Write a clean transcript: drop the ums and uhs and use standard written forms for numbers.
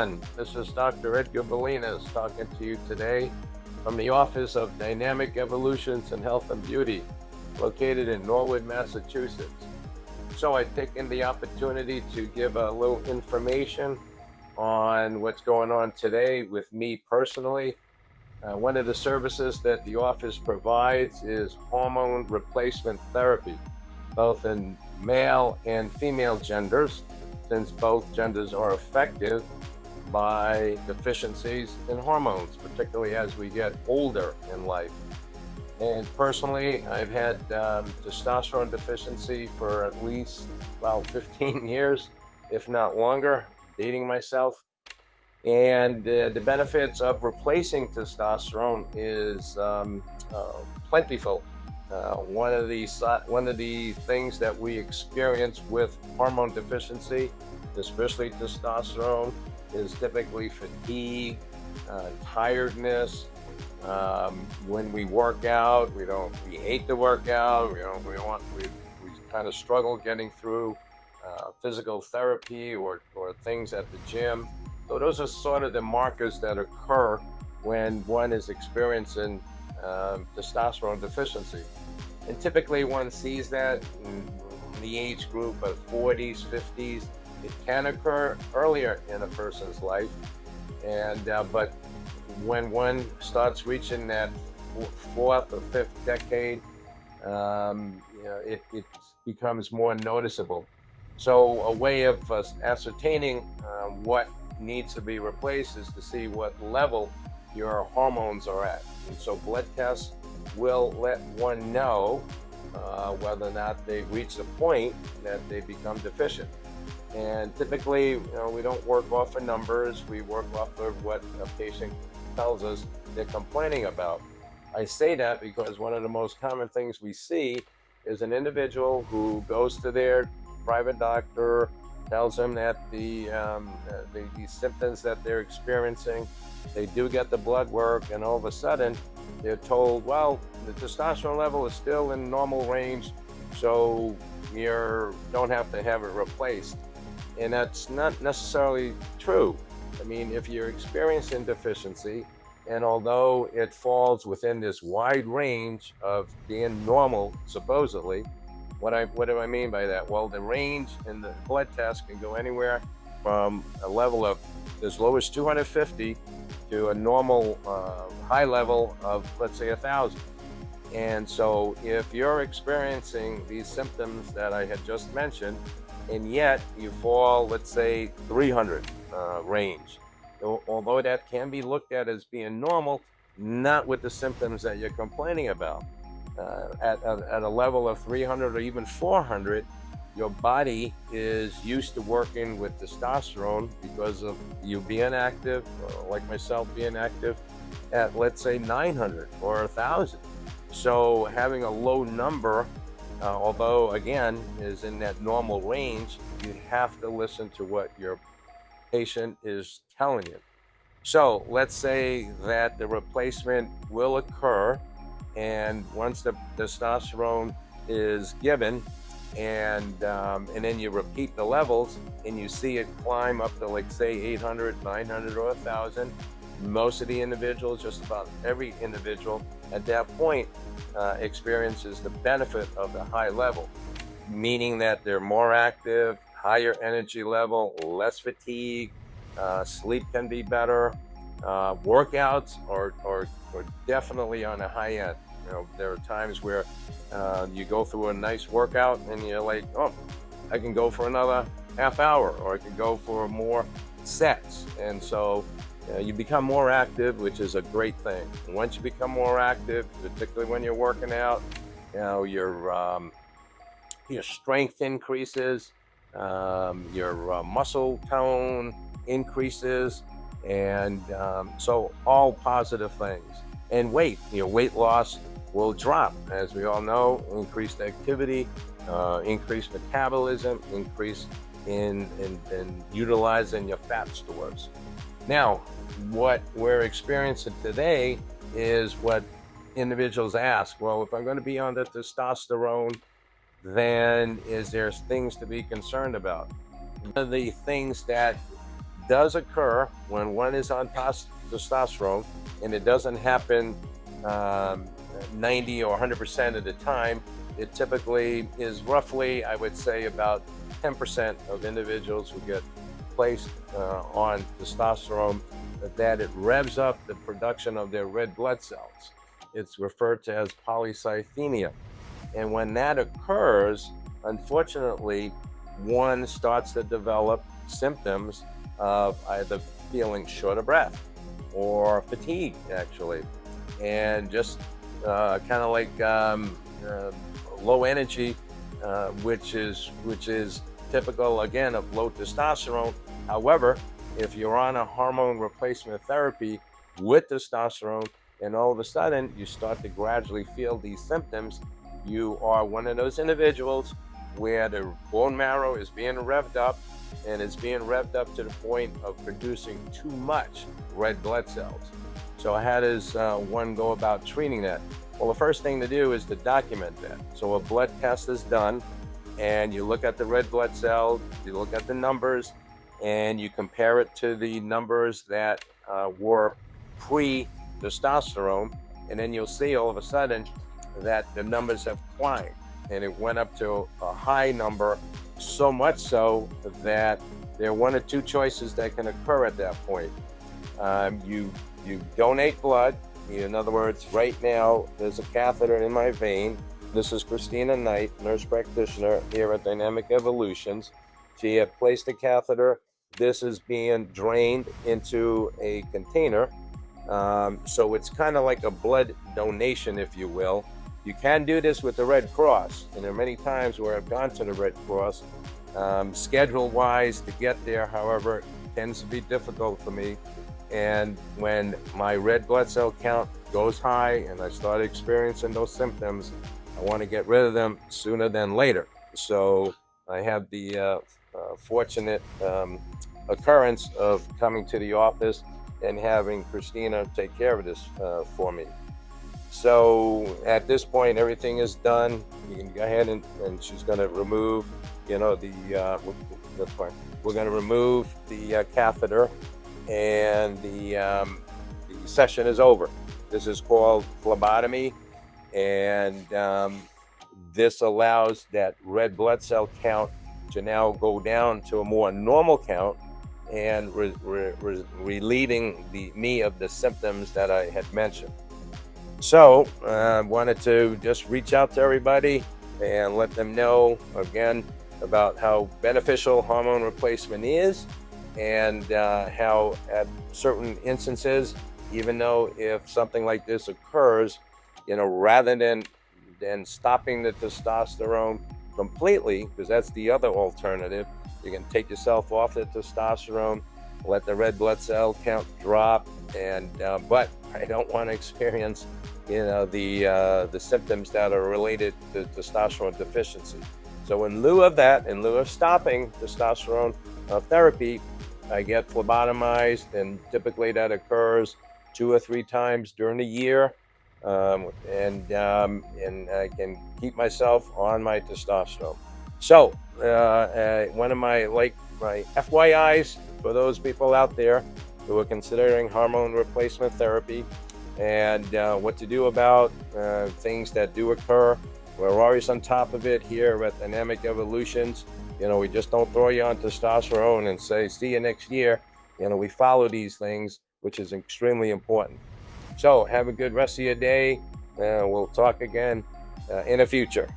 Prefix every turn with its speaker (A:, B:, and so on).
A: everyone. This is Dr. Edgar Bolinas talking to you today from the Office of Dynamic Evolutions in Health and Beauty, located in Norwood, Massachusetts. So I've taken the opportunity to give a little information on what's going on today with me personally. One of the services that the office provides is hormone replacement therapy, both in male and female genders, since both genders are affected by deficiencies in hormones, particularly as we get older in life. And personally, I've had testosterone deficiency for at least, well, 15 years, if not longer, dating myself. And the benefits of replacing testosterone is plentiful. One of the things that we experience with hormone deficiency, especially testosterone, is typically fatigue, tiredness. When we work out, we hate to work out. We kind of struggle getting through physical therapy or things at the gym. So those are sort of the markers that occur when one is experiencing testosterone deficiency. And typically one sees that in the age group of 40s, 50s. It can occur earlier in a person's life. And but when one starts reaching that fourth or fifth decade, it becomes more noticeable. So a way of ascertaining what needs to be replaced is to see what level your hormones are at. And so blood tests will let one know whether or not they've reached a point that they become deficient. And typically, we don't work off of numbers. We work off of what a patient tells us they're complaining about. I say that because one of the most common things we see is an individual who goes to their private doctor, tells them that the symptoms that they're experiencing, they do get the blood work, and all of a sudden they're told, well, the testosterone level is still in normal range, so you don't have to have it replaced. And that's not necessarily true. I mean, if you're experiencing deficiency, and although it falls within this wide range of being normal, supposedly, what do I mean by that? Well, the range in the blood test can go anywhere from a level of as low as 250 to a normal high level of, let's say, 1,000. And so if you're experiencing these symptoms that I had just mentioned, and yet you fall, let's say, 300 range, although that can be looked at as being normal, not with the symptoms that you're complaining about. At a level of 300 or even 400, your body is used to working with testosterone because of you being active, like myself being active, at, let's say, 900 or 1,000. So having a low number, although again is in that normal range, you have to listen to what your patient is telling you. So let's say that the replacement will occur, and once the testosterone is given, and then you repeat the levels, and you see it climb up to, like, say, 800, 900, or 1,000. Most of the individuals, just about every individual at that point, experiences the benefit of the high level, meaning that they're more active, higher energy level, less fatigue, sleep can be better, workouts are definitely on the high end. There are times where you go through a nice workout and you're like, oh, I can go for another half hour, or I can go for more sets. And so you become more active, which is a great thing. And once you become more active, particularly when you're working out, your strength increases, your muscle tone increases, and so all positive things. And weight loss will drop, as we all know. Increased activity, increased metabolism, increase in utilizing your fat stores. Now, what we're experiencing today is what individuals ask. Well, if I'm going to be on the testosterone, then is there things to be concerned about? One of the things that does occur when one is on testosterone, and it doesn't happen 90 or 100% of the time. It typically is roughly, I would say, about 10% of individuals who get placed on testosterone, that it revs up the production of their red blood cells. It's referred to as polycythemia. And when that occurs, unfortunately, one starts to develop symptoms of either feeling short of breath or fatigue, actually, and just kind of like low energy, which is typical again of low testosterone. However, if you're on a hormone replacement therapy with testosterone, and all of a sudden you start to gradually feel these symptoms, you are one of those individuals where the bone marrow is being revved up, and it's being revved up to the point of producing too much red blood cells. So how does one go about treating that? Well, the first thing to do is to document that. So a blood test is done, and you look at the red blood cells, you look at the numbers, and you compare it to the numbers that were pre-testosterone, and then you'll see all of a sudden that the numbers have climbed, and it went up to a high number, so much so that there are one or two choices that can occur at that point. You donate blood. In other words, right now there's a catheter in my vein. This is Christina Knight, nurse practitioner here at Dynamic Evolutions. She had placed a catheter. This is being drained into a container. So it's kind of like a blood donation, if you will. You can do this with the Red Cross, and there are many times where I've gone to the Red Cross. Schedule-wise, to get there, however, tends to be difficult for me. And when my red blood cell count goes high and I start experiencing those symptoms, I want to get rid of them sooner than later. So I have the fortunate occurrence of coming to the office and having Christina take care of this for me. So at this point, everything is done. You can go ahead and she's going to remove, that's fine. We're going to remove the catheter, and the session is over. This is called phlebotomy, and this allows that red blood cell count to now go down to a more normal count, and relieving me of the symptoms that I had mentioned. So I wanted to just reach out to everybody and let them know again about how beneficial hormone replacement is, and how at certain instances, even though if something like this occurs, rather than stopping the testosterone completely, because that's the other alternative, you can take yourself off the testosterone, let the red blood cell count drop, and but I don't want to experience the symptoms that are related to testosterone deficiency. So in lieu of that, in lieu of stopping testosterone therapy, I get phlebotomized, and typically that occurs 2 or 3 times during the year, and I can keep myself on my testosterone. So one of my FYIs for those people out there who are considering hormone replacement therapy, and what to do about things that do occur. We're always on top of it here at Dynamic Evolutions. We just don't throw you on testosterone and say, see you next year. We follow these things, which is extremely important. So have a good rest of your day. We'll talk again in the future.